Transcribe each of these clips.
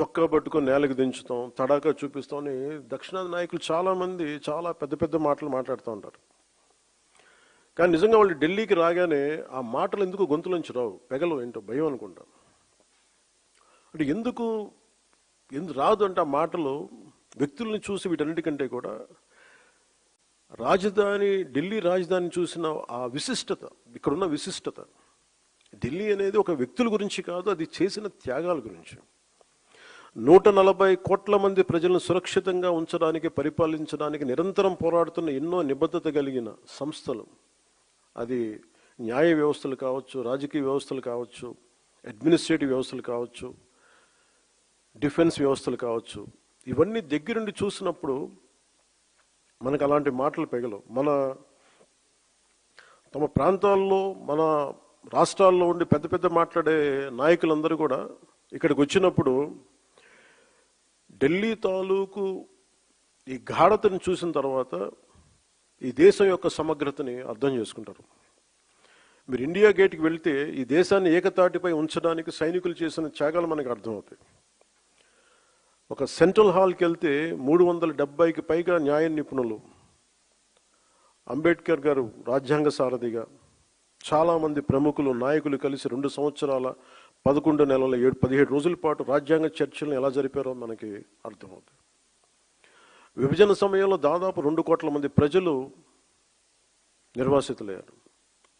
చొక్కా పట్టుకొని నేలకు దించుతాం, తడాకా చూపిస్తాం అని దక్షిణాది నాయకులు చాలామంది చాలా పెద్ద పెద్ద మాటలు మాట్లాడుతూ ఉంటారు. కానీ నిజంగా వాళ్ళు ఢిల్లీకి రాగానే ఆ మాటలు ఎందుకు గొంతులోంచి రావు, పెగలు ఏంటో భయం అనుకుంటాను. అంటే ఎందుకు రాదు అంటే ఆ మాటలు వ్యక్తుల్ని చూసి వీటన్నిటికంటే కూడా ఢిల్లీ రాజధాని చూసిన ఆ విశిష్టత, ఇక్కడున్న విశిష్టత, ఢిల్లీ అనేది ఒక వ్యక్తుల గురించి కాదు, అది చేసిన త్యాగాల గురించి. 140 కోట్ల మంది ప్రజలను సురక్షితంగా ఉంచడానికి, పరిపాలించడానికి నిరంతరం పోరాడుతున్న ఎన్నో నిబద్ధత కలిగిన సంస్థలు, అది న్యాయ వ్యవస్థలు కావచ్చు, రాజకీయ వ్యవస్థలు కావచ్చు, అడ్మినిస్ట్రేటివ్ వ్యవస్థలు కావచ్చు, డిఫెన్స్ వ్యవస్థలు కావచ్చు, ఇవన్నీ దగ్గరుండి చూసినప్పుడు మనకు అలాంటి మాటలు పెగలవు. తమ ప్రాంతాల్లో, మన రాష్ట్రాల్లో ఉండి పెద్ద పెద్ద మాట్లాడే నాయకులందరూ కూడా ఇక్కడికి వచ్చినప్పుడు ఢిల్లీ తాలూకు ఈ గాఢతను చూసిన తర్వాత ఈ దేశం యొక్క సమగ్రతని అర్థం చేసుకుంటారు. మీరు ఇండియా గేట్కి వెళ్తే ఈ దేశాన్ని ఏకతాటిపై ఉంచడానికి సైనికులు చేసిన త్యాగాలు మనకు అర్థమవుతాయి. ఒక సెంట్రల్ హాల్కి వెళ్తే 370కి పైగా న్యాయ నిపుణులు, అంబేద్కర్ గారు రాజ్యాంగ సారథిగా, చాలామంది ప్రముఖులు, నాయకులు కలిసి 2 సంవత్సరాల 11 నెలల 17 రోజుల పాటు రాజ్యాంగ చర్చలను ఎలా జరిపారో మనకి అర్థమవుతుంది. విభజన సమయంలో దాదాపు 2 కోట్ల మంది ప్రజలు నిర్వాసితులయ్యారు.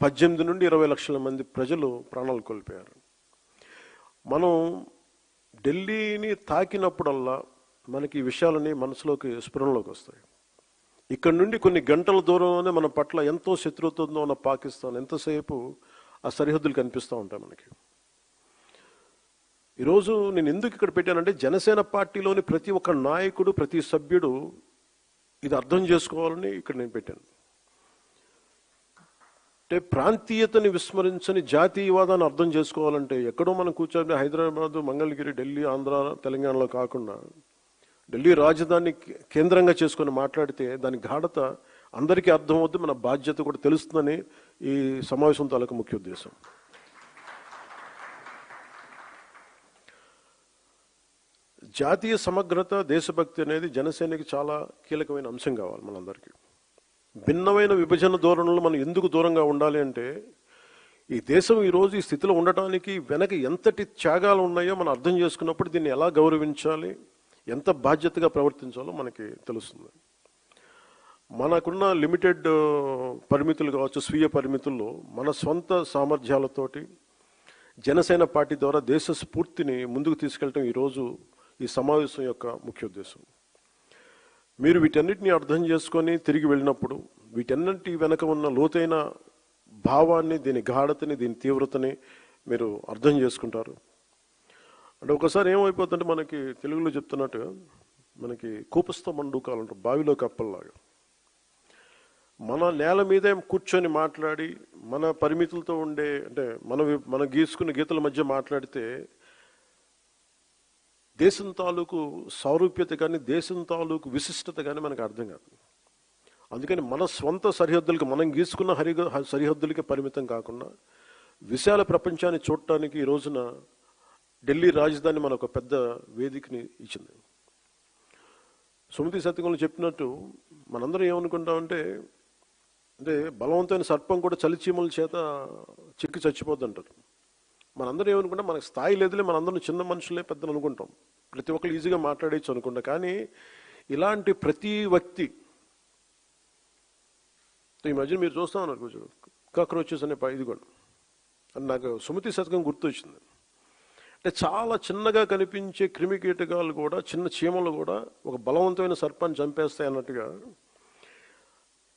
18 నుండి 20 లక్షల మంది ప్రజలు ప్రాణాలు కోల్పోయారు. మనం ఢిల్లీని తాకినప్పుడల్లా మనకి ఈ విషయాలని మనసులోకి, స్ఫురణలోకి వస్తాయి. ఇక్కడ నుండి కొన్ని గంటల దూరంలోనే మన పట్ల ఎంతో శత్రుత్వంతో ఉన్న పాకిస్తాన్ ఎంతసేపు ఆ సరిహద్దులు కనిపిస్తూ ఉంటాయి మనకి. ఈరోజు నేను ఎందుకు ఇక్కడ పెట్టానంటే, జనసేన పార్టీలోని ప్రతి ఒక్క నాయకుడు, ప్రతి సభ్యుడు ఇది అర్థం చేసుకోవాలని ఇక్కడ నేను పెట్టాను. అంటే ప్రాంతీయతని విస్మరించని జాతీయవాదాన్ని అర్థం చేసుకోవాలంటే ఎక్కడో మనం కూర్చొని హైదరాబాద్, మంగళగిరి, ఢిల్లీ, ఆంధ్ర, తెలంగాణలో కాకుండా ఢిల్లీ రాజధాని కేంద్రంగా చేసుకొని మాట్లాడితే దాని గాఢత అందరికీ అర్థమవుద్ది, మన బాధ్యత కూడా తెలుస్తుందని ఈ సమావేశం తాలూకు ముఖ్య ఉద్దేశం. జాతీయ సమగ్రత, దేశభక్తి అనేది జనసేనకి చాలా కీలకమైన అంశం కావాలి మనందరికీ. భిన్నమైన విభజన ధోరణులు మనం ఎందుకు దూరంగా ఉండాలి అంటే, ఈ దేశం ఈరోజు ఈ స్థితిలో ఉండటానికి వెనక ఎంతటి త్యాగాలు ఉన్నాయో మనం అర్థం చేసుకున్నప్పుడు దీన్ని ఎలా గౌరవించాలి, ఎంత బాధ్యతగా ప్రవర్తించాలో మనకి తెలుస్తుంది. మనకున్న లిమిటెడ్ పరిమితులు కావచ్చు, స్వీయ పరిమితుల్లో మన సొంత సామర్థ్యాలతోటి జనసేన పార్టీ ద్వారా దేశ స్ఫూర్తిని ముందుకు తీసుకెళ్ళటం ఈరోజు ఈ సమావేశం యొక్క ముఖ్య ఉద్దేశం. మీరు వీటన్నిటిని అర్థం చేసుకొని తిరిగి వెళ్ళినప్పుడు వీటన్నిటి వెనక ఉన్న లోతైన భావాన్ని, దీని గాఢతని, దీని తీవ్రతని మీరు అర్థం చేసుకుంటారు. అంటే ఒకసారి ఏమైపోతుందంటే, మనకి తెలుగులో చెప్తున్నట్టుగా మనకి కూపస్థ మండూకాలు అంటారు, బావిలో కప్పల్లాగా. మన నేల మీదే కూర్చొని మాట్లాడి, మన పరిమితులతో ఉండే, అంటే మన గీసుకున్న గీతల మధ్య మాట్లాడితే దేశం తాలూకు సారూప్యత కానీ, దేశం తాలూకు విశిష్టత కానీ మనకు అర్థం కాదు. అందుకని మన స్వంత సరిహద్దులకి, మనం గీసుకున్న సరిహద్దులకి పరిమితం కాకుండా విశాల ప్రపంచాన్ని చూడటానికి ఈ రోజున ఢిల్లీ రాజధాని మనకు ఒక పెద్ద వేదికని ఇచ్చింది. సుమతి సత్యంలో చెప్పినట్టు మనందరం ఏమనుకుంటామంటే, అంటే బలవంతమైన సర్పం కూడా చలిచీమల చేత చిక్కి చచ్చిపోద్ది అంటారు. మనందరం ఏమనుకుంటాం, మనకు స్థాయి లేదులే, మనందరం చిన్న మనుషులే పెద్దలు అనుకుంటాం, ప్రతి ఒక్కరు ఈజీగా మాట్లాడేయచ్చు అనుకుంటా. కానీ ఇలాంటి ప్రతి వ్యక్తి, ఈ మధ్య మీరు చూస్తా ఉన్నారు కొంచెం కాక్రోచెస్ అనే ఇది కూడా, అని నాకు సుమతి శతకం గుర్తొచ్చింది. అంటే చాలా చిన్నగా కనిపించే క్రిమి కీటకాలు కూడా, చిన్న చీమలు కూడా ఒక బలవంతమైన సర్పాన్ని చంపేస్తాయి అన్నట్టుగా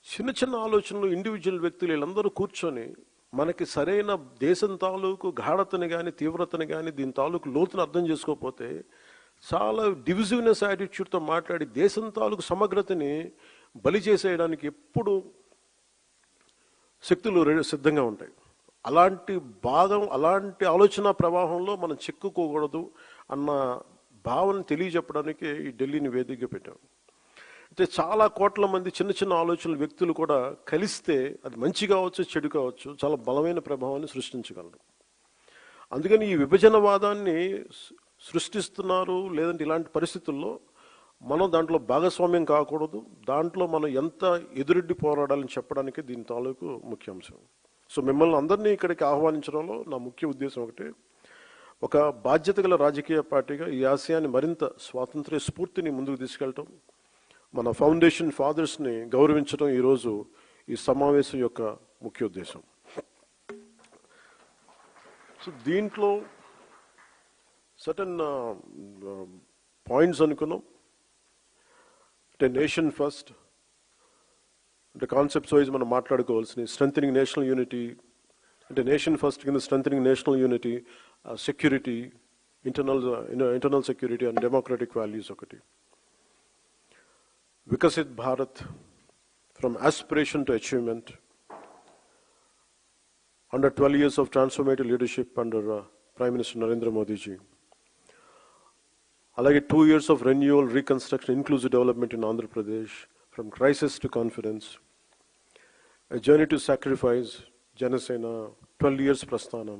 చిన్న చిన్న ఆలోచనలు ఇండివిజువల్ వ్యక్తులు వీళ్ళందరూ కూర్చొని మనకి సరైన దేశం తాలూకు గాఢతని కానీ, తీవ్రతని కానీ, దీని తాలూకు లోతును అర్థం చేసుకోకపోతే చాలా డివిజివ్నెస్ యాటిట్యూడ్తో మాట్లాడి దేశం తాలూకు సమగ్రతని బలి చేసేయడానికి ఎప్పుడు శక్తులు సిద్ధంగా ఉంటాయి. అలాంటి ఆలోచన ప్రవాహంలో మనం చిక్కుకోకూడదు అన్న భావన తెలియజెప్పడానికి ఈ ఢిల్లీని వేదికగా పెట్టాం. అయితే చాలా కోట్ల మంది చిన్న చిన్న ఆలోచనలు వ్యక్తులు కూడా కలిస్తే అది మంచి కావచ్చు, చెడు కావచ్చు, చాలా బలమైన ప్రభావాన్ని సృష్టించగలరు. అందుకని ఈ విభజనవాదాన్ని సృష్టిస్తున్నారు, లేదంటే ఇలాంటి పరిస్థితుల్లో మనం దాంట్లో భాగస్వామ్యం కాకూడదు, దాంట్లో మనం ఎంత ఎదురెడ్డి పోరాడాలని చెప్పడానికి దీని తాలూకు ముఖ్యాంశం. సో మిమ్మల్ని అందరినీ ఇక్కడికి ఆహ్వానించడంలో నా ముఖ్య ఉద్దేశం ఒకటి, ఒక బాధ్యత గల రాజకీయ పార్టీగా ఈ ఆశయాన్ని మరింత స్వాతంత్ర్య స్ఫూర్తిని ముందుకు తీసుకెళ్ళటం, మన ఫౌండేషన్ ఫాదర్స్ని గౌరవించడం ఈరోజు ఈ సమావేశం యొక్క ముఖ్య ఉద్దేశం. సో దీంట్లో సర్టన్ పాయింట్స్ అనుకున్నాం. అంటే నేషన్ ఫస్ట్, అంటే కాన్సెప్ట్స్ వైజ్ మనం మాట్లాడుకోవాల్సిన స్ట్రెంథనింగ్ నేషనల్ యూనిటీ, అంటే నేషన్ ఫస్ట్ కింద strengthening national unity, security, internal security and democratic values ఒకటి. Viksit Bharat, from aspiration to achievement, under 12 years of transformative leadership under Prime Minister Narendra Modi ji. Alage 2 years of renewal, reconstruction, inclusive development in Andhra Pradesh, from crisis to confidence. A journey to sacrifice, Janasena, 12 years prasthanam.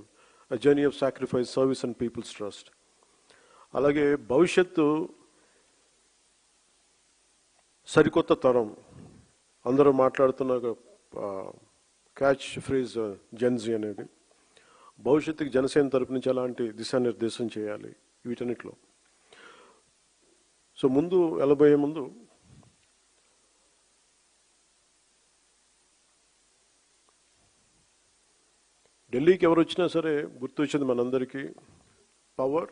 A journey of sacrifice, service and people's trust. Alage bhavishyattu sarikotta taram. Andaru maatladutunna catch phrase Gen Z అనేది, భవిష్యత్తుకి జనసేన తరపు నుంచి ఎలాంటి దిశానిర్దేశం చేయాలి వీటన్నిటిలో. So ముందు వెళ్ళబోయే ముందు ఢిల్లీకి ఎవరు వచ్చినా సరే గుర్తొచ్చింది మనందరికీ power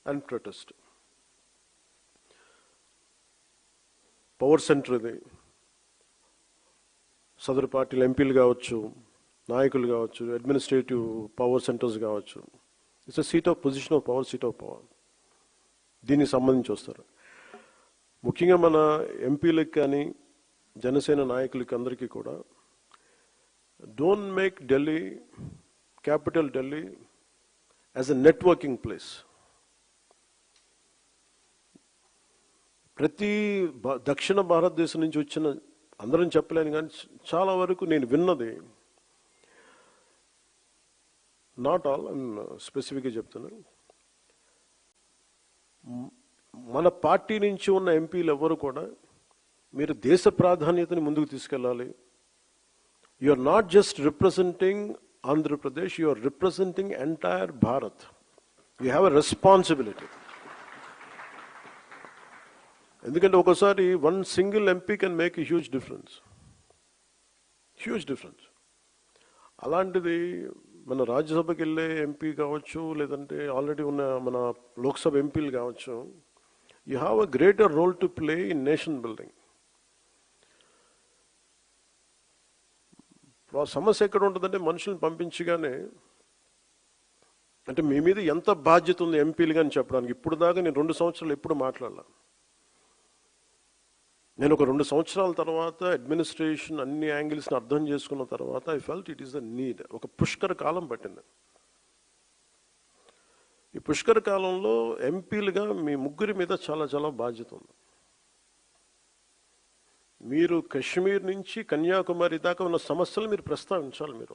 and protest. Power centre ఇది. సదరు పార్టీలు ఎంపీలు కావచ్చు, నాయకులు కావచ్చు, అడ్మినిస్ట్రేటివ్ పవర్ సెంటర్స్ కావచ్చు. It's a seat of position of power, seat of power. దీనికి సంబంధించి వస్తారు. ముఖ్యంగా మన ఎంపీలకు కానీ జనసేన నాయకులకి అందరికీ కూడా, don't make Delhi, capital Delhi, as a networking place. ప్రతి దక్షిణ భారతదేశం నుంచి వచ్చిన, అందరం చెప్పలేను కానీ చాలా వరకు నేను విన్నది, నాట్ ఆల్, స్పెసిఫిక్గా చెప్తున్నాను, మన పార్టీ నుంచి ఉన్న ఎంపీలు ఎవరు కూడా మీరు దేశ ప్రాధాన్యతని ముందుకు తీసుకెళ్ళాలి. You are not just representing Andhra Pradesh, you are representing entire Bharat. You have a responsibility. ఎందుకంటే ఒకసారి one single MP can make a huge difference, huge difference. అలాంటిది మన రాజ్యసభకి వెళ్ళే ఎంపీ కావచ్చు, లేదంటే ఆల్రెడీ ఉన్న మన లోక్సభ ఎంపీలు కావచ్చు, you have a greater role to play in nation building. సమస్య ఎక్కడ ఉంటుందంటే మనుషుల్ని పంపించగానే, అంటే మీ మీద ఎంత బాధ్యత ఉంది ఎంపీలు కానీ చెప్పడానికి. ఇప్పుడు దాకా నేను 2 సంవత్సరాలు ఎప్పుడు మాట్లాడాల. నేను ఒక 2 సంవత్సరాల తర్వాత అడ్మినిస్ట్రేషన్ అన్ని యాంగిల్స్ని అర్థం చేసుకున్న తర్వాత I felt it is the need. ఒక పుష్కర కాలం పట్టింది. ఈ పుష్కర కాలంలో ఎంపీలుగా మీ ముగ్గురి మీద చాలా చాలా బాధ్యత ఉంది. మీరు కశ్మీర్ నుంచి కన్యాకుమారి దాకా ఉన్న సమస్యలు మీరు ప్రస్తావించాలి. మీరు